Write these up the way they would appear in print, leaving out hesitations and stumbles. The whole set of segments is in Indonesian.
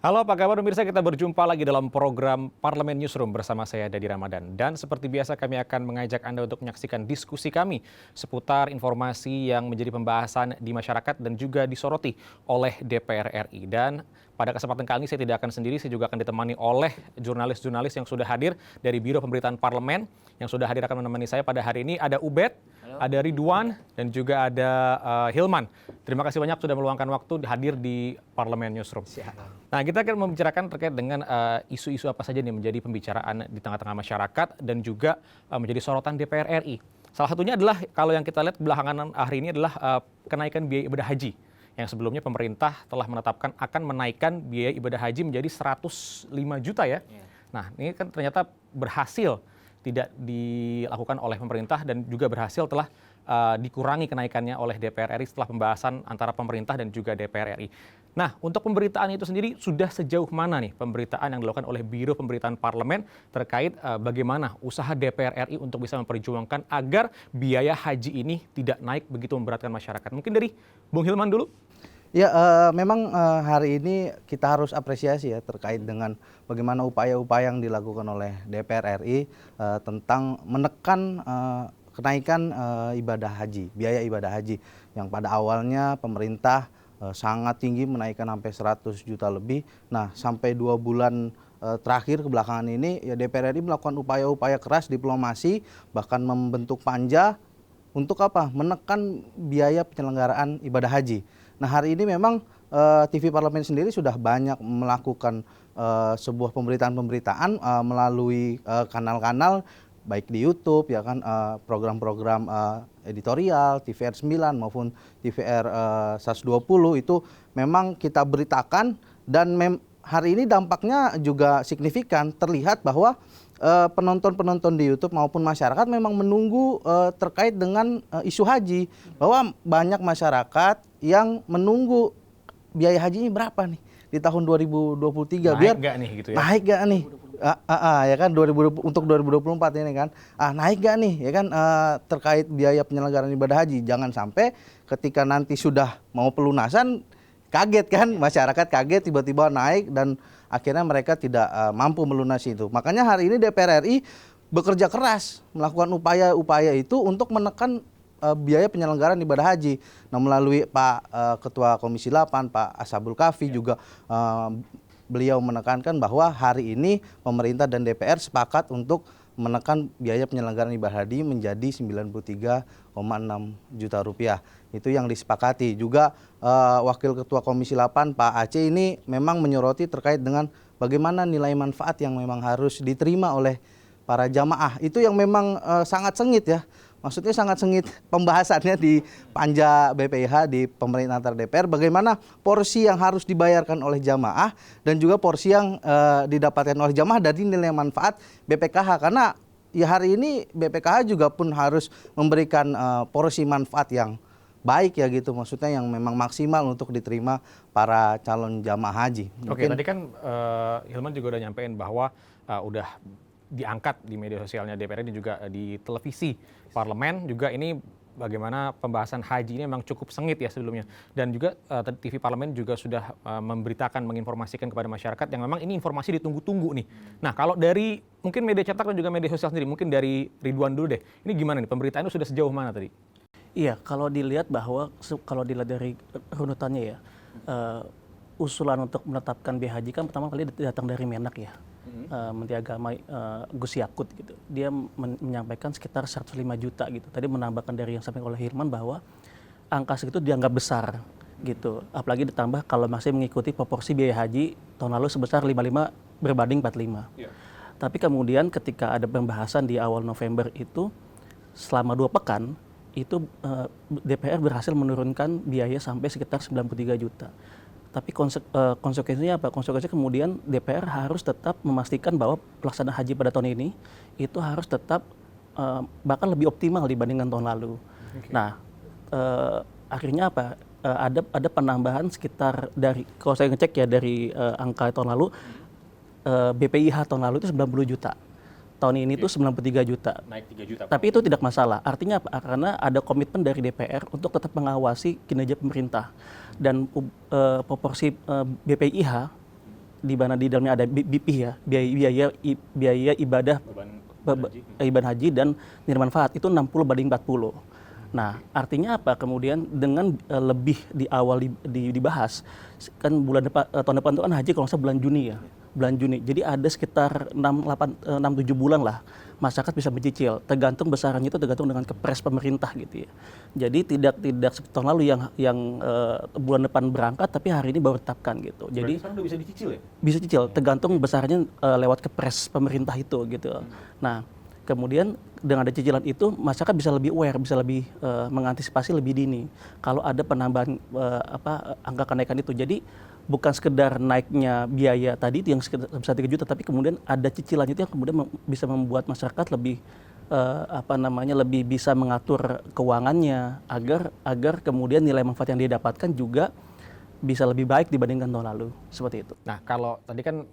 Halo, apa kabar pemirsa? Kita berjumpa lagi dalam program Parlemen Newsroom bersama saya Dadi Ramadan. Dan seperti biasa kami akan mengajak Anda untuk menyaksikan diskusi kami seputar informasi yang menjadi pembahasan di masyarakat dan juga disoroti oleh DPR RI. Dan pada kesempatan kali ini saya tidak akan sendiri, saya juga akan ditemani oleh jurnalis-jurnalis yang sudah hadir dari Biro Pemberitaan Parlemen. Yang sudah hadir akan menemani saya pada hari ini ada Ubed, ada Ridwan, dan juga ada Hilman. Terima kasih banyak sudah meluangkan waktu hadir di Parlemen Newsroom. Nah, kita akan membicarakan terkait dengan isu-isu apa saja nih menjadi pembicaraan di tengah-tengah masyarakat dan juga menjadi sorotan DPR RI. Salah satunya adalah kalau yang kita lihat belakangan hari ini adalah kenaikan biaya ibadah haji. Yang sebelumnya pemerintah telah menetapkan akan menaikkan biaya ibadah haji menjadi 105 juta ya. Nah, ini kan ternyata berhasil tidak dilakukan oleh pemerintah dan juga berhasil telah dikurangi kenaikannya oleh DPR RI setelah pembahasan antara pemerintah dan juga DPR RI. Nah, untuk pemberitaan itu sendiri sudah sejauh mana nih pemberitaan yang dilakukan oleh Biro Pemberitaan Parlemen terkait bagaimana usaha DPR RI untuk bisa memperjuangkan agar biaya haji ini tidak naik begitu memberatkan masyarakat. Mungkin dari Bung Hilman dulu. Ya, memang hari ini kita harus apresiasi ya terkait dengan bagaimana upaya-upaya yang dilakukan oleh DPR RI tentang menekan kenaikan ibadah haji, biaya ibadah haji yang pada awalnya pemerintah sangat tinggi menaikkan sampai 100 juta lebih. Nah, sampai 2 bulan terakhir kebelakangan ini ya DPR RI melakukan upaya-upaya keras diplomasi, bahkan membentuk panja untuk apa? Menekan biaya penyelenggaraan ibadah haji. Nah, hari ini memang TV Parlemen sendiri sudah banyak melakukan sebuah pemberitaan-pemberitaan melalui kanal-kanal baik di YouTube ya kan, program-program editorial TVR 9 maupun TVR 120 itu memang kita beritakan dan hari ini dampaknya juga signifikan, terlihat bahwa penonton-penonton di YouTube maupun masyarakat memang menunggu terkait dengan isu haji, bahwa banyak masyarakat yang menunggu biaya haji ini berapa nih di tahun 2023, Naik nggak nih gitu ya? Naik nggak nih? Ya kan 2020, untuk 2024 ini kan naik gak nih ya kan terkait biaya penyelenggaraan ibadah haji. Jangan sampai ketika nanti sudah mau pelunasan kaget kan, masyarakat kaget tiba-tiba naik dan akhirnya mereka tidak mampu melunasi itu. Makanya hari ini DPR RI bekerja keras melakukan upaya-upaya itu untuk menekan biaya penyelenggaraan ibadah haji. Nah, melalui Pak Ketua Komisi 8 Pak Ashabul Kafi juga beliau menekankan bahwa hari ini pemerintah dan DPR sepakat untuk menekan biaya penyelenggaraan ibadah haji menjadi 93,6 juta rupiah. Itu yang disepakati. Juga Wakil Ketua Komisi 8 Pak Aceh ini memang menyoroti terkait dengan bagaimana nilai manfaat yang memang harus diterima oleh para jamaah. Itu yang memang sangat sengit ya. Maksudnya sangat sengit pembahasannya di panja BPIH di pemerintah antar DPR, bagaimana porsi yang harus dibayarkan oleh jamaah dan juga porsi yang didapatkan oleh jamaah dari nilai manfaat BPKH. Karena ya hari ini BPKH juga pun harus memberikan porsi manfaat yang baik ya gitu, maksudnya yang memang maksimal untuk diterima para calon jamaah haji. Oke, tadi kan Hilman juga udah nyampein bahwa udah diangkat di media sosialnya DPR dan juga di televisi Parlemen juga ini bagaimana pembahasan haji ini memang cukup sengit ya sebelumnya, dan juga TV Parlemen juga sudah memberitakan, menginformasikan kepada masyarakat yang memang ini informasi ditunggu-tunggu nih. Nah, kalau dari mungkin media cetak dan juga media sosial sendiri, mungkin dari Ridwan dulu deh, ini gimana nih pemberitaan itu sudah sejauh mana tadi? Iya, kalau dilihat dari runutannya ya, usulan untuk menetapkan biaya haji kan pertama kali datang dari Menak ya. Menteri Agama Gus Yakut gitu. Dia menyampaikan sekitar 105 juta gitu. Tadi menambahkan dari yang disampaikan oleh Hilman bahwa angka segitu dianggap besar gitu. Apalagi ditambah kalau masih mengikuti proporsi biaya haji tahun lalu sebesar 55 berbanding 45. Tapi kemudian ketika ada pembahasan di awal November itu selama 2 pekan itu DPR berhasil menurunkan biaya sampai sekitar 93 juta. Tapi konsekuensinya apa? Konsekuensinya kemudian DPR harus tetap memastikan bahwa pelaksanaan haji pada tahun ini itu harus tetap bahkan lebih optimal dibandingkan tahun lalu. Okay. Nah, akhirnya apa? Ada penambahan sekitar dari, kalau saya ngecek ya dari angka tahun lalu, BPIH tahun lalu itu 90 juta. Tahun ini tuh 93 juta. Naik 3 juta. Tapi itu tidak masalah. Artinya apa? Karena ada komitmen dari DPR untuk tetap mengawasi kinerja pemerintah. Dan proporsi BPIH di mana di dalamnya ada BP ya, biaya ibadah ibadah haji dan nilai manfaat itu 60/40. Nah, artinya apa? Kemudian dengan lebih di awal dibahas, kan bulan depan, tahun depan itu kan haji kalau nggak salah bulan Juni ya. Bulan Juni. Jadi ada sekitar 6-7 bulan lah masyarakat bisa mencicil. Tergantung besarannya itu tergantung dengan kepres pemerintah gitu ya. Jadi tidak seperti tahun lalu yang bulan depan berangkat tapi hari ini baru ditetapkan gitu. Jadi sekarang udah bisa dicicil ya? bisa cicil, tergantung besarnya lewat kepres pemerintah itu gitu. Nah, kemudian dengan ada cicilan itu masyarakat bisa lebih aware, bisa lebih mengantisipasi lebih dini kalau ada penambahan angka kenaikan itu. Jadi bukan sekedar naiknya biaya tadi itu yang sebesar 3 juta, tapi kemudian ada cicilan itu yang kemudian bisa membuat masyarakat lebih lebih bisa mengatur keuangannya agar kemudian nilai manfaat yang dia dapatkan juga bisa lebih baik dibandingkan tahun lalu, seperti itu. Nah, kalau tadi kan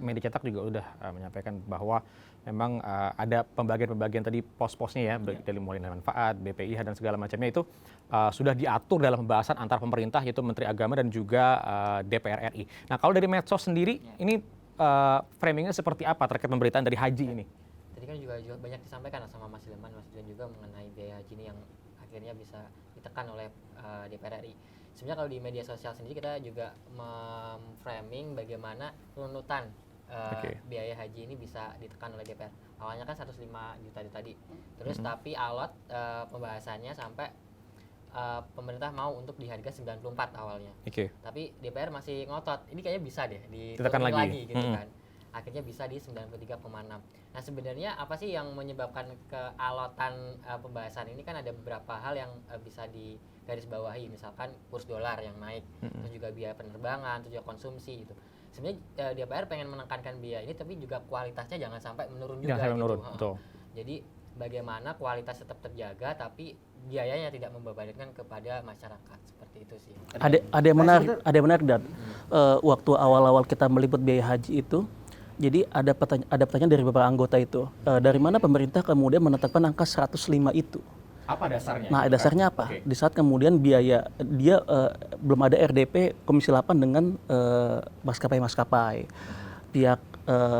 Media Cetak juga udah menyampaikan bahwa memang ada pembagian tadi pos-posnya ya, dari mulai nilai manfaat, BPIH dan segala macamnya itu sudah diatur dalam pembahasan antar pemerintah yaitu Menteri Agama dan juga DPR RI. Nah, kalau dari medsos sendiri ini framingnya seperti apa terkait pemberitaan dari haji ini? Tadi kan juga banyak disampaikan sama Mas Dilman juga mengenai biaya haji ini yang akhirnya bisa ditekan oleh DPR RI. Sebenarnya kalau di media sosial sendiri kita juga memframing bagaimana runutan biaya haji ini bisa ditekan oleh DPR. Awalnya kan 105 juta tadi. Terus tapi alot pembahasannya sampai pemerintah mau untuk di harga 94 awalnya. Tapi DPR masih ngotot. Ini kayaknya bisa deh ditekan lagi gitu kan. Akhirnya bisa di 93,6. Nah, sebenarnya apa sih yang menyebabkan kealotan pembahasan ini? Kan ada beberapa hal yang bisa digarisbawahi, misalkan kurs dolar yang naik, terus juga biaya penerbangan, terus juga konsumsi gitu. Sebenarnya DPR pengen menekankan biaya ini, tapi juga kualitasnya jangan sampai menurun juga. Betul. Jadi bagaimana kualitas tetap terjaga, tapi biayanya tidak membebankan kepada masyarakat, seperti itu sih. Ada yang menarik dan waktu awal-awal kita meliput biaya haji itu. Jadi ada pertanyaan dari beberapa anggota itu, dari mana pemerintah kemudian menetapkan angka 105 itu? Apa dasarnya? Nah, dasarnya apa? Di saat kemudian biaya dia belum ada RDP Komisi 8 dengan maskapai. Pihak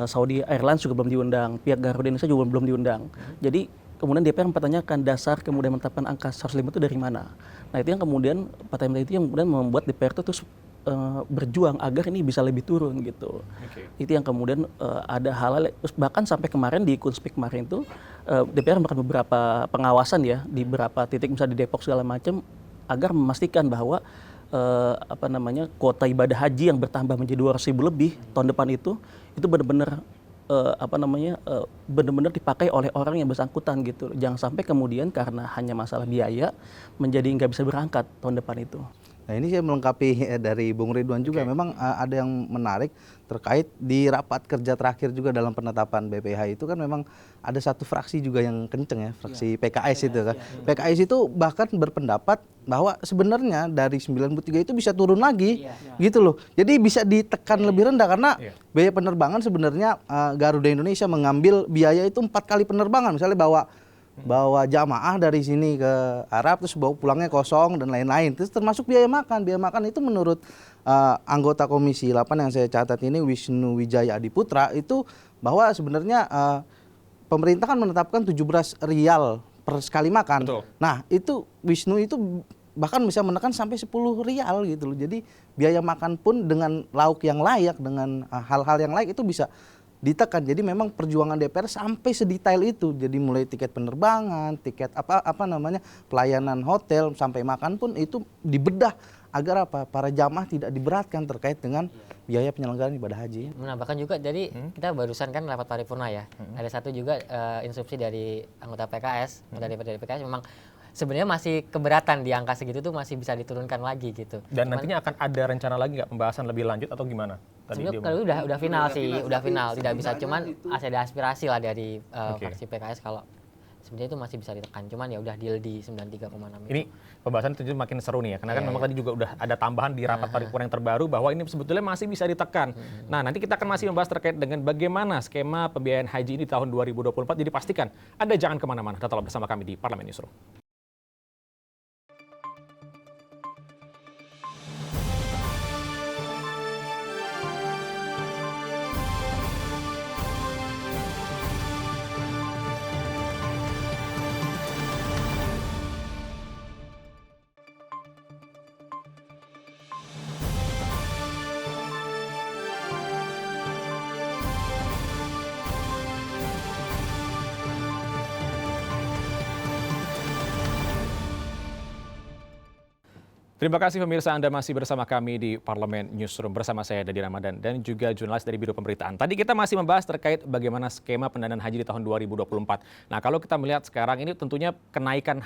Saudi Airlines juga belum diundang, pihak Garuda Indonesia juga belum diundang. Jadi kemudian DPR mempertanyakan dasar kemudian menetapkan angka 105 itu dari mana? Nah, itu yang kemudian pertanyaan itu yang kemudian membuat DPR itu terus berjuang agar ini bisa lebih turun gitu. Itu yang kemudian ada hal-hal, bahkan sampai kemarin di Kunspik kemarin itu DPR melakukan beberapa pengawasan ya di beberapa titik misalnya di Depok segala macam agar memastikan bahwa kuota ibadah haji yang bertambah menjadi 200.000 lebih tahun depan itu benar-benar benar-benar dipakai oleh orang yang bersangkutan gitu. Jangan sampai kemudian karena hanya masalah biaya menjadi nggak bisa berangkat tahun depan itu. Nah, ini saya melengkapi dari Bung Ridwan juga. Memang ada yang menarik terkait di rapat kerja terakhir juga dalam penetapan BPH itu kan memang ada satu fraksi juga yang kenceng ya, fraksi PKS itu kan. PKS itu bahkan berpendapat bahwa sebenarnya dari 93 itu bisa turun lagi gitu loh. Jadi bisa ditekan lebih rendah karena biaya penerbangan sebenarnya Garuda Indonesia mengambil biaya itu 4 kali penerbangan. Misalnya bawa jamaah dari sini ke Arab terus bawa pulangnya kosong dan lain-lain. Terus termasuk biaya makan. Biaya makan itu menurut anggota Komisi 8 yang saya catat ini Wisnu Wijaya Adiputra itu bahwa sebenarnya pemerintah kan menetapkan 17 rial per sekali makan. Betul. Nah, itu Wisnu itu bahkan bisa menekan sampai 10 rial gitu loh. Jadi biaya makan pun dengan lauk yang layak, dengan hal-hal yang layak itu bisa ditekan. Jadi memang perjuangan DPR sampai sedetail itu. Jadi mulai tiket penerbangan, tiket pelayanan hotel sampai makan pun itu dibedah agar para jamaah tidak diberatkan terkait dengan biaya penyelenggaraan ibadah haji. Menambahkan juga, jadi kita barusan kan rapat paripurna ya. Ada satu juga instruksi dari anggota PKS, dari PKS memang sebenarnya masih keberatan di angka segitu tuh masih bisa diturunkan lagi gitu. Dan nantinya akan ada rencana lagi nggak pembahasan lebih lanjut atau gimana? Sebenarnya kalau udah final sih, udah final, tidak bisa, cuman ada aspirasi lah dari fraksi PKS kalau sebenarnya itu masih bisa ditekan, cuman ya udah deal di 93,6. Ini pembahasan tentu makin seru nih ya, karena kan memang tadi juga udah ada tambahan di rapat paripurna yang terbaru bahwa ini sebetulnya masih bisa ditekan. Nah, nanti kita akan masih membahas terkait dengan bagaimana skema pembiayaan haji ini di tahun 2024. Jadi pastikan Anda jangan kemana-mana, tetaplah bersama kami di Parlemen Newsroom. Terima kasih pemirsa, Anda masih bersama kami di Parlemen Newsroom bersama saya Dadi Ramadan dan juga jurnalis dari Biro Pemberitaan. Tadi kita masih membahas terkait bagaimana skema pendanaan haji di tahun 2024. Nah, kalau kita melihat sekarang ini tentunya kenaikan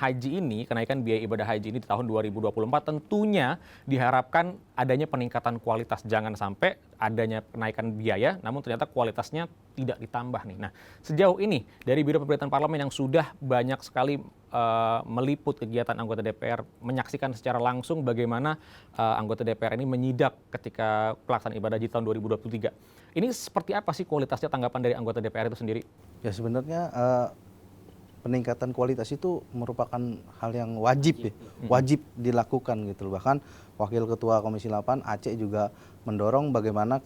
biaya ibadah haji ini di tahun 2024 tentunya diharapkan adanya peningkatan kualitas. Jangan sampai adanya kenaikan biaya namun ternyata kualitasnya tidak ditambah nih. Nah, sejauh ini dari Biro Pemberitaan Parlemen yang sudah banyak sekali meliput kegiatan anggota DPR, menyaksikan secara langsung bagaimana anggota DPR ini menyidak ketika pelaksanaan ibadah haji tahun 2023. Ini seperti apa sih kualitasnya, tanggapan dari anggota DPR itu sendiri? Ya sebenarnya peningkatan kualitas itu merupakan hal yang wajib dilakukan gitu loh. Bahkan Wakil Ketua Komisi 8 Aceh juga mendorong bagaimana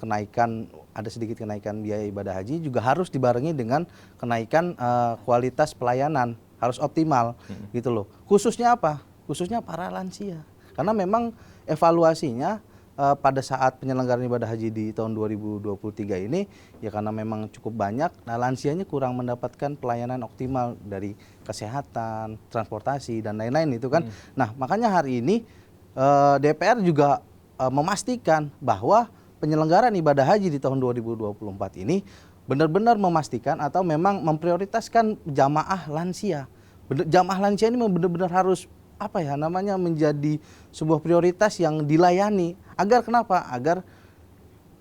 ada sedikit kenaikan biaya ibadah haji juga harus dibarengi dengan kenaikan kualitas pelayanan, harus optimal gitu loh. Khususnya apa? Khususnya para lansia. Karena memang evaluasinya pada saat penyelenggaraan ibadah haji di tahun 2023 ini ya karena memang cukup banyak, nah lansianya kurang mendapatkan pelayanan optimal dari kesehatan, transportasi dan lain-lain itu kan. Nah, makanya hari ini DPR juga memastikan bahwa penyelenggaraan ibadah haji di tahun 2024 ini benar-benar memastikan atau memang memprioritaskan jamaah lansia. Jamaah lansia ini benar-benar harus menjadi sebuah prioritas yang dilayani. Agar kenapa? Agar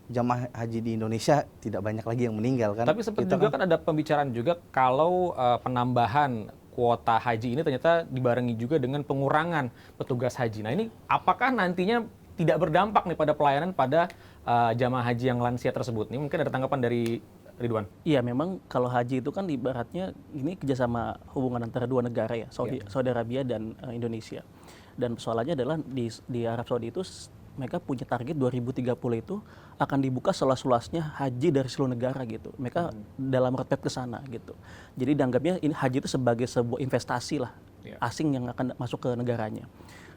jamaah haji di Indonesia tidak banyak lagi yang meninggal kan. Tapi seperti juga kan ada pembicaraan juga kalau penambahan kuota haji ini ternyata dibarengi juga dengan pengurangan petugas haji. Nah, ini apakah nantinya tidak berdampak nih pada pelayanan pada jamaah haji yang lansia tersebut? Ini mungkin ada tanggapan dari Ridwan. Iya, memang kalau haji itu kan ibaratnya ini kerjasama hubungan antara dua negara ya, Saudi Arabia dan Indonesia. Dan persoalannya adalah di Arab Saudi itu mereka punya target 2030 itu akan dibuka seluas-luasnya haji dari seluruh negara gitu. Mereka dalam roadmap ke sana gitu. Jadi dianggapnya ini haji itu sebagai sebuah investasi lah asing yang akan masuk ke negaranya.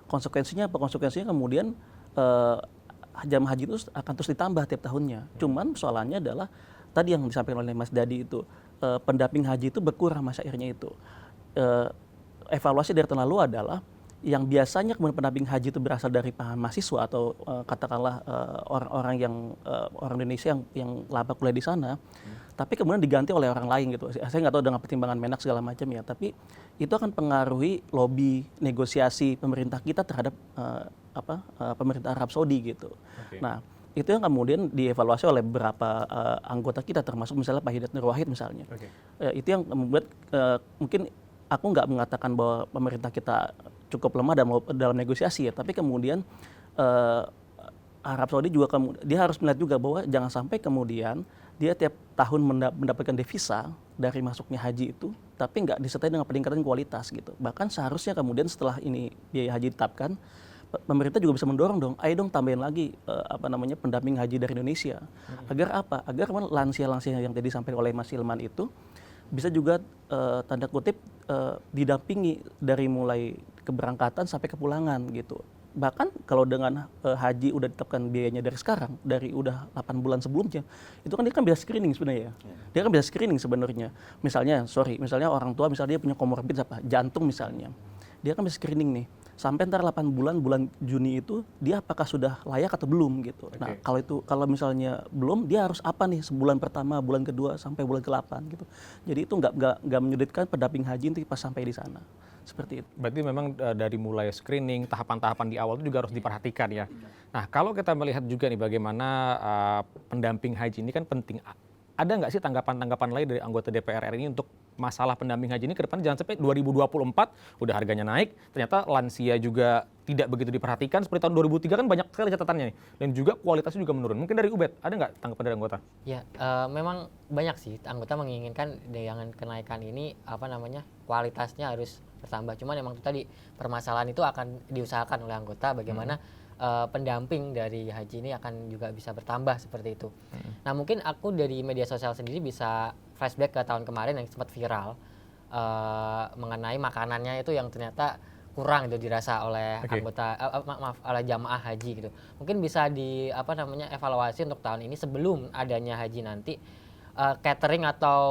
Konsekuensinya apa? Konsekuensinya kemudian jamaah haji itu akan terus ditambah tiap tahunnya. Cuman persoalannya adalah tadi yang disampaikan oleh Mas Dadi itu, pendamping haji itu berkurang masyairnya itu. Evaluasi dari tahun lalu adalah yang biasanya kemudian pendamping haji itu berasal dari mahasiswa atau katakanlah orang-orang orang Indonesia yang lama kuliah di sana, tapi kemudian diganti oleh orang lain gitu. Saya nggak tahu dengan pertimbangan Menak segala macam ya, tapi itu akan pengaruhi lobby negosiasi pemerintah kita terhadap pemerintah Arab Saudi gitu. Nah, itu yang kemudian dievaluasi oleh beberapa anggota kita, termasuk misalnya Pak Hidayat Nur Wahid misalnya. Itu yang membuat mungkin aku nggak mengatakan bahwa pemerintah kita cukup lemah dalam negosiasi ya, tapi kemudian Arab Saudi juga dia harus melihat juga bahwa jangan sampai kemudian dia tiap tahun mendapatkan devisa dari masuknya haji itu, tapi nggak disertai dengan peningkatan kualitas gitu. Bahkan seharusnya kemudian setelah ini biaya haji ditetapkan, pemerintah juga bisa mendorong dong, ayo dong tambahin lagi pendamping haji dari Indonesia. Agar apa? Agar lansia-lansia yang tadi disampaikan oleh Mas Hilman itu bisa juga tanda kutip didampingi dari mulai keberangkatan sampai kepulangan gitu. Bahkan kalau dengan haji udah ditetapkan biayanya dari sekarang, dari udah 8 bulan sebelumnya, itu kan dia kan bisa screening sebenarnya. Dia kan bisa screening sebenarnya. Misalnya orang tua misalnya dia punya komorbid jantung misalnya. Dia kan bisa screening nih. Sampai ntar 8 bulan Juni itu dia apakah sudah layak atau belum gitu. Nah, kalau misalnya belum, dia harus apa nih sebulan pertama, bulan kedua sampai bulan ke-8 gitu. Jadi itu nggak menyulitkan pendamping haji untuk pas sampai di sana. Seperti itu. Berarti memang dari mulai screening, tahapan-tahapan di awal itu juga harus diperhatikan ya. Nah, kalau kita melihat juga nih bagaimana pendamping haji ini kan penting. Ada nggak sih tanggapan-tanggapan lain dari anggota DPR RI ini untuk masalah pendamping haji ini ke depan? Jangan sampai 2024 udah harganya naik, ternyata lansia juga tidak begitu diperhatikan. Seperti tahun 2003 kan banyak sekali catatannya nih. Dan juga kualitasnya juga menurun. Mungkin dari Ubed, ada nggak tanggapan dari anggota? Ya, memang banyak sih anggota menginginkan dengan kenaikan ini kualitasnya harus bertambah. Cuman emang itu tadi permasalahan itu akan diusahakan oleh anggota bagaimana pendamping dari haji ini akan juga bisa bertambah seperti itu. Nah, mungkin aku dari media sosial sendiri bisa flashback ke tahun kemarin yang sempat viral mengenai makanannya itu yang ternyata kurang itu dirasa oleh anggota oleh jamaah haji gitu. Mungkin bisa evaluasi untuk tahun ini sebelum adanya haji nanti, catering atau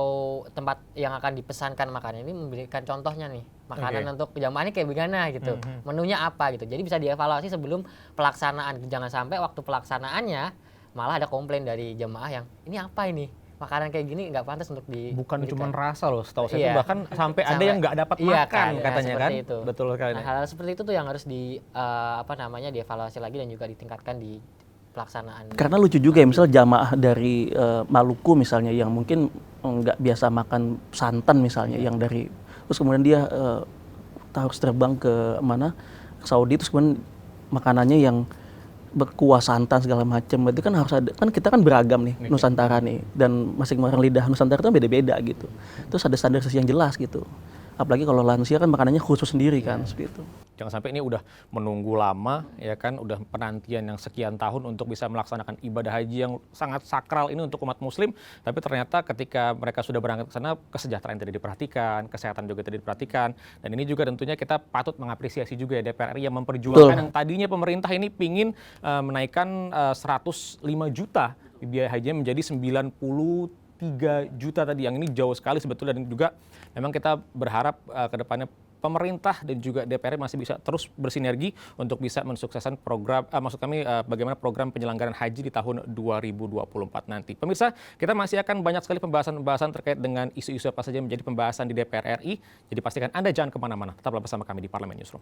tempat yang akan dipesankan makanan ini memberikan contohnya nih makanan untuk jamaah ini kayak gimana gitu, menunya apa gitu. Jadi bisa dievaluasi sebelum pelaksanaan. Jangan sampai waktu pelaksanaannya malah ada komplain dari jemaah yang ini apa ini, makanan kayak gini nggak pantas untuk Bukan diberikan. cuma rasa loh, setahu saya itu Iya. bahkan sampai ada yang nggak dapat Iya makan kan, katanya kan. seperti itu. Betul sekali. Nah, hal-hal seperti itu tuh yang harus dievaluasi lagi dan juga ditingkatkan di pelaksanaan. Karena lucu juga ya, misal jamaah dari Maluku misalnya yang mungkin nggak biasa makan santan misalnya, yang dari terus kemudian dia harus terbang ke mana, ke Saudi, terus kemudian makanannya yang berkuah santan segala macam. Berarti kan harus ada, kan kita kan beragam nih Nusantara nih, dan masing-masing lidah Nusantara itu beda-beda gitu. Terus ada standarisasi yang jelas gitu. Apalagi kalau lansia kan makanannya khusus sendiri kan, seperti itu. Jangan sampai ini udah menunggu lama, ya kan, udah penantian yang sekian tahun untuk bisa melaksanakan ibadah haji yang sangat sakral ini untuk umat muslim, tapi ternyata ketika mereka sudah berangkat ke sana, kesejahteraan tidak diperhatikan, kesehatan juga tidak diperhatikan, dan ini juga tentunya kita patut mengapresiasi juga ya DPR RI yang memperjuangkan yang tadinya pemerintah ini pingin menaikkan 105 juta biaya hajinya menjadi 93 juta tadi, yang ini jauh sekali sebetulnya, dan juga memang kita berharap ke depannya pemerintah dan juga DPR masih bisa terus bersinergi untuk bisa mensukseskan program, bagaimana program penyelenggaraan haji di tahun 2024 nanti. Pemirsa, kita masih akan banyak sekali pembahasan-pembahasan terkait dengan isu-isu apa saja yang menjadi pembahasan di DPR RI, jadi pastikan Anda jangan kemana-mana, tetaplah bersama kami di Parlemen Newsroom.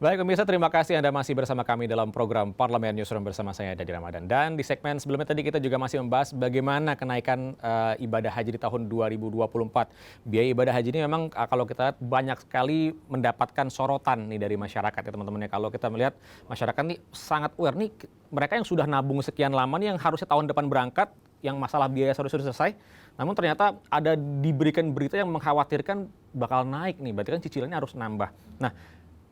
Baik pemirsa, terima kasih Anda masih bersama kami dalam program Parlemen Newsroom bersama saya Dadi Ramadan. Dan di segmen sebelumnya tadi kita juga masih membahas bagaimana kenaikan ibadah haji di tahun 2024. Biaya ibadah haji ini memang kalau kita lihat banyak sekali mendapatkan sorotan nih dari masyarakat ya teman-teman ya. Kalau kita melihat masyarakat nih sangat aware nih, mereka yang sudah nabung sekian lama nih yang harusnya tahun depan berangkat, yang masalah biaya sudah selesai, namun ternyata ada diberikan berita yang mengkhawatirkan bakal naik nih, berarti kan cicilannya harus nambah. Nah,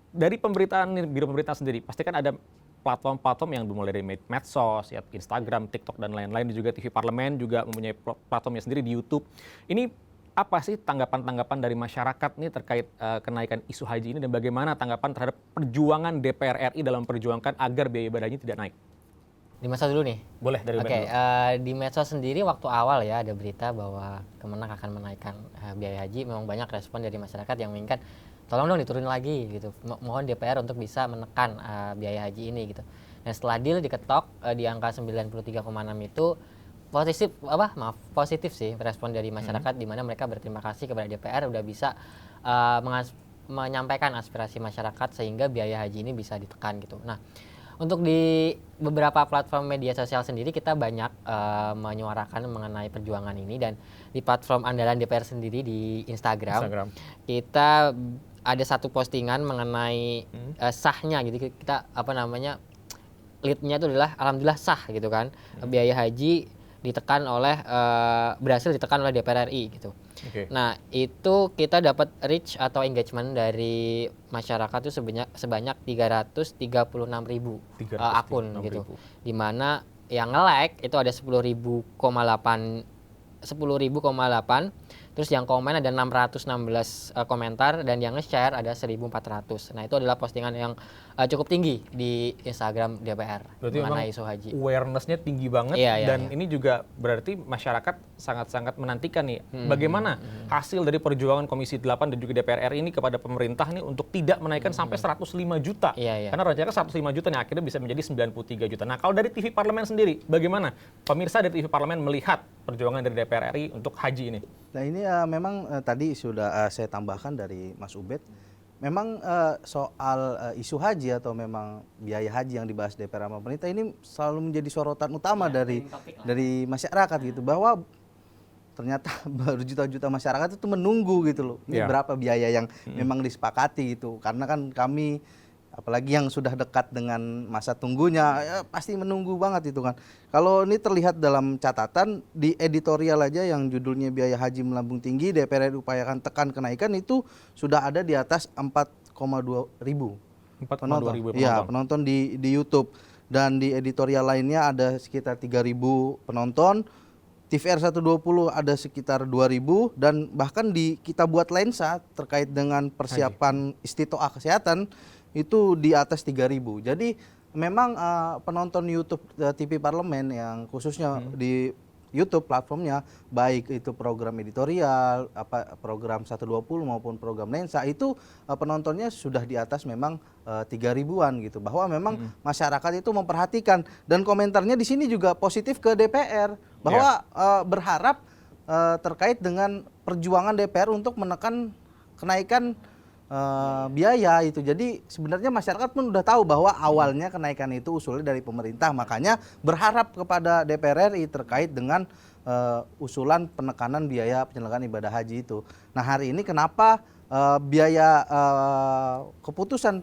dari Biro Pemberitaan sendiri, pasti kan ada platform-platform yang mulai dari medsos, ya, Instagram, TikTok, dan lain-lain, juga TV Parlemen juga mempunyai platformnya sendiri di YouTube. Ini apa sih tanggapan-tanggapan dari masyarakat nih terkait kenaikan isu haji ini, dan bagaimana tanggapan terhadap perjuangan DPR RI dalam memperjuangkan agar biaya ibadahnya tidak naik? Di medsos dulu nih. Boleh dari Oke, di medsos sendiri waktu awal ya ada berita bahwa Kemenak akan menaikkan biaya haji, memang banyak respon dari masyarakat yang menginginkan tolong dong diturunin lagi gitu. Mohon DPR untuk bisa menekan biaya haji ini gitu. Dan setelah deal diketok di angka 93,6 itu positif sih respon dari masyarakat, di mana mereka berterima kasih kepada DPR udah bisa menyampaikan aspirasi masyarakat sehingga biaya haji ini bisa ditekan gitu. Nah, untuk di beberapa platform media sosial sendiri kita banyak menyuarakan mengenai perjuangan ini, dan di platform andalan DPR sendiri di Instagram. Kita ada satu postingan mengenai sahnya gitu, kita leadnya itu adalah alhamdulillah sah gitu kan, biaya haji berhasil ditekan oleh DPR RI gitu. Nah, itu kita dapat reach atau engagement dari masyarakat itu sebanyak 336.000 akun gitu. Di mana yang nge-like itu ada 10.000,8, terus yang komen ada 616 komentar, dan yang nge-share ada 1.400. Nah, itu adalah postingan yang cukup tinggi di Instagram DPR mengenai isu haji. Awareness-nya tinggi banget, dan ini juga berarti masyarakat sangat-sangat menantikan nih bagaimana hasil dari perjuangan Komisi 8 dan juga DPR RI ini kepada pemerintah nih untuk tidak menaikkan sampai 105 juta. Karena rencananya 105 juta nih akhirnya bisa menjadi 93 juta. Nah, kalau dari TV Parlemen sendiri, bagaimana pemirsa dari TV Parlemen melihat perjuangan dari DPR RI untuk haji ini? Nah, ini memang tadi sudah saya tambahkan dari Mas Ubed. Memang soal isu haji atau memang biaya haji yang dibahas DPR sama pemerintah ini selalu menjadi sorotan utama dari masyarakat gitu, bahwa ternyata berjuta-juta masyarakat itu menunggu gitu loh. Ini berapa biaya yang memang disepakati gitu. Karena kan kami apalagi yang sudah dekat dengan masa tunggunya, ya pasti menunggu banget itu kan. Kalau ini terlihat dalam catatan di editorial aja yang judulnya biaya haji melambung tinggi, DPR RI upayakan tekan kenaikan, itu sudah ada di atas 4,2 ribu 4,2 ribu Iya, penonton. penonton di YouTube. Dan di editorial lainnya ada sekitar 3.000 penonton. TVR 120 ada sekitar 2.000, dan bahkan di Kita Buat Lensa terkait dengan persiapan istitoah kesehatan itu di atas 3.000. Jadi memang penonton YouTube TV Parlemen yang khususnya di YouTube platformnya, baik itu program editorial, program 120 maupun program Lensa, itu penontonnya sudah di atas memang 3.000-an gitu. Bahwa memang masyarakat itu memperhatikan, dan komentarnya di sini juga positif ke DPR bahwa berharap terkait dengan perjuangan DPR untuk menekan kenaikan biaya itu. Jadi sebenarnya masyarakat pun udah tahu bahwa awalnya kenaikan itu usulnya dari pemerintah, makanya berharap kepada DPR RI terkait dengan usulan penekanan biaya penyelenggaraan ibadah haji itu. Nah, hari ini kenapa biaya keputusan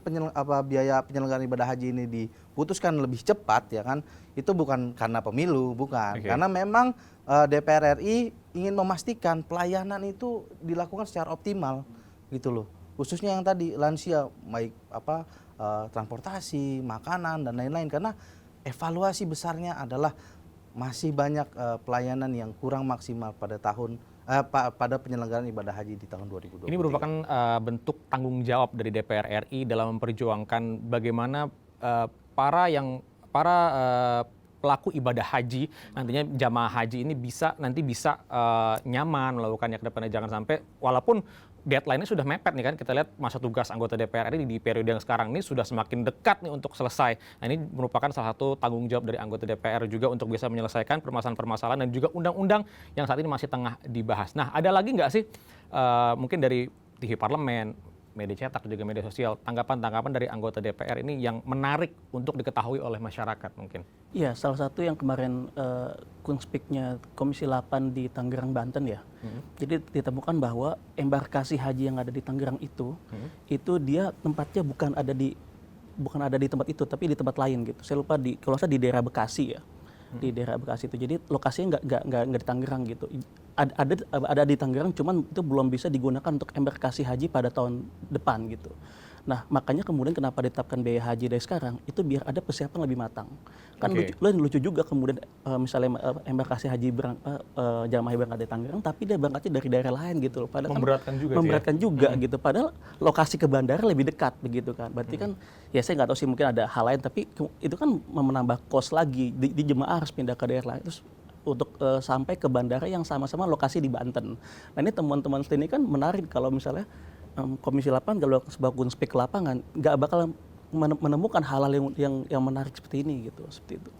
biaya penyelenggaraan ibadah haji ini diputuskan lebih cepat, ya kan? Itu bukan karena pemilu, bukan. Karena memang DPR RI ingin memastikan pelayanan itu dilakukan secara optimal gitu loh. Khususnya yang tadi lansia, baik transportasi, makanan dan lain-lain, karena evaluasi besarnya adalah masih banyak pelayanan yang kurang maksimal pada penyelenggaraan ibadah haji di tahun 2023. Ini merupakan bentuk tanggung jawab dari DPR RI dalam memperjuangkan bagaimana para pelaku ibadah haji, nantinya jamaah haji ini bisa nyaman melakukannya ke depannya. Jangan sampai, walaupun deadline-nya sudah mepet nih kan, kita lihat masa tugas anggota DPR RI di periode yang sekarang ini sudah semakin dekat nih untuk selesai. Nah, ini merupakan salah satu tanggung jawab dari anggota DPR juga untuk bisa menyelesaikan permasalahan-permasalahan dan juga undang-undang yang saat ini masih tengah dibahas. Nah, ada lagi nggak sih mungkin dari TV Parlemen, media cetak, juga media sosial, tanggapan-tanggapan dari anggota DPR ini yang menarik untuk diketahui oleh masyarakat mungkin? Iya, salah satu yang kemarin kunspeknya Komisi 8 di Tangerang, Banten ya. Jadi ditemukan bahwa embarkasi haji yang ada di Tangerang itu dia tempatnya bukan ada di tempat itu, tapi di tempat lain gitu. Saya lupa kalau saya di daerah Bekasi ya. Di daerah Bekasi itu. Jadi lokasinya nggak di Tangerang gitu. Ada di Tangerang, cuman itu belum bisa digunakan untuk embarkasi haji pada tahun depan gitu. Nah, makanya kemudian kenapa ditetapkan biaya haji dari sekarang, itu biar ada persiapan lebih matang. Kan lucu juga kemudian misalnya embarkasi haji jamaah yang berangkat dari Tangerang, tapi dia berangkatnya dari daerah lain gitu. Padahal memberatkan juga gitu. Padahal lokasi ke bandara lebih dekat begitu kan. Berarti kan, ya saya nggak tahu sih, mungkin ada hal lain, tapi itu kan menambah kos lagi. Di jemaah harus pindah ke daerah lain. Terus untuk sampai ke bandara yang sama-sama lokasi di Banten. Nah, ini teman-teman sini kan menarik kalau misalnya Komisi 8 kalau sebuah kunspek ke lapangan nggak bakal menemukan hal-hal yang menarik seperti ini gitu, seperti itu.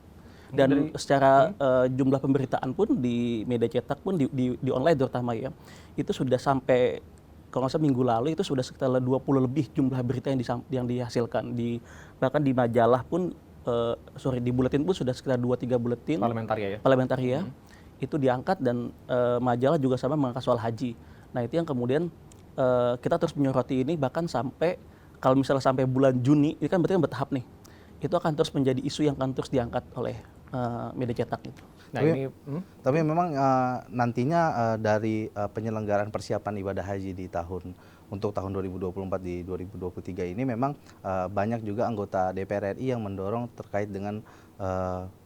Dan secara jumlah pemberitaan pun di media cetak pun di online terutama ya, itu sudah sampai, kalau nggak salah minggu lalu itu sudah sekitar 20 lebih jumlah berita yang dihasilkan, bahkan di majalah pun di buletin pun sudah sekitar 2-3 buletin parlementaria itu diangkat, dan majalah juga sama mengangkat soal haji. Nah, itu yang kemudian kita terus menyoroti ini, bahkan sampai kalau misalnya sampai bulan Juni, ini kan berarti kan bertahap nih, itu akan terus menjadi isu yang akan terus diangkat oleh media cetak itu. Nah, tapi memang nantinya dari penyelenggaraan persiapan ibadah haji untuk tahun 2024 di 2023 ini memang banyak juga anggota DPR RI yang mendorong terkait dengan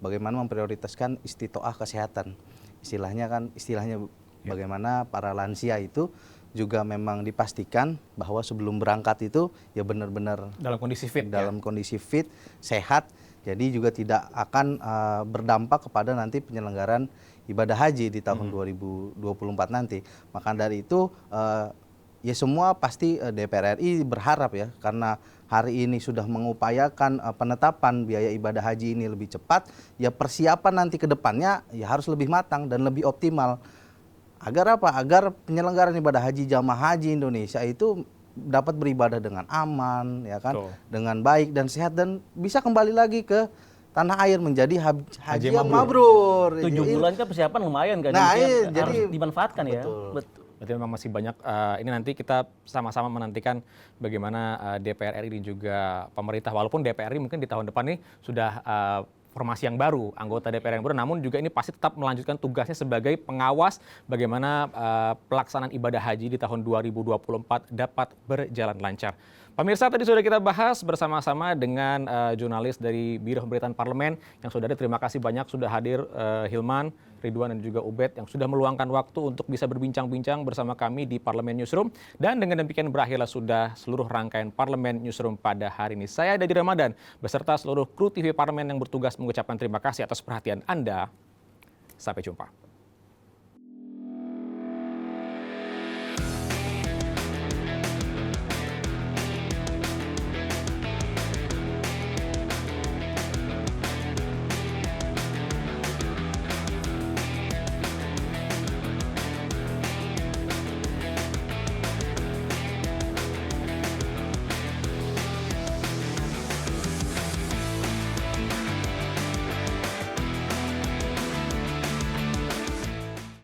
bagaimana memprioritaskan istitoah kesehatan. Istilahnya bagaimana para lansia itu juga memang dipastikan bahwa sebelum berangkat itu ya benar-benar dalam kondisi fit, sehat. Jadi juga tidak akan berdampak kepada nanti penyelenggaraan ibadah haji di tahun 2024 nanti. Maka dari itu ya semua pasti DPR RI berharap ya, karena hari ini sudah mengupayakan penetapan biaya ibadah haji ini lebih cepat, ya persiapan nanti ke depannya ya harus lebih matang dan lebih optimal. Agar apa? Agar penyelenggaraan ibadah haji jamaah haji Indonesia itu dapat beribadah dengan aman, ya kan, dengan baik dan sehat, dan bisa kembali lagi ke tanah air menjadi haji yang mabrur. 7 bulan kan persiapan lumayan kan, nah, jadi harus dimanfaatkan ya. Betul. Berarti memang masih banyak, ini nanti kita sama-sama menantikan bagaimana DPR RI dan juga pemerintah, walaupun DPR RI mungkin di tahun depan ini sudah formasi yang baru, anggota DPR yang baru, namun juga ini pasti tetap melanjutkan tugasnya sebagai pengawas bagaimana pelaksanaan ibadah haji di tahun 2024 dapat berjalan lancar. Pemirsa, tadi sudah kita bahas bersama-sama dengan jurnalis dari Biro Pemberitaan Parlemen yang sudah ada. Terima kasih banyak sudah hadir Hilman, Ridwan, dan juga Ubed yang sudah meluangkan waktu untuk bisa berbincang-bincang bersama kami di Parlemen Newsroom. Dan dengan demikian berakhirlah sudah seluruh rangkaian Parlemen Newsroom pada hari ini. Saya Dadi Ramadan beserta seluruh kru TV Parlemen yang bertugas mengucapkan terima kasih atas perhatian Anda. Sampai jumpa.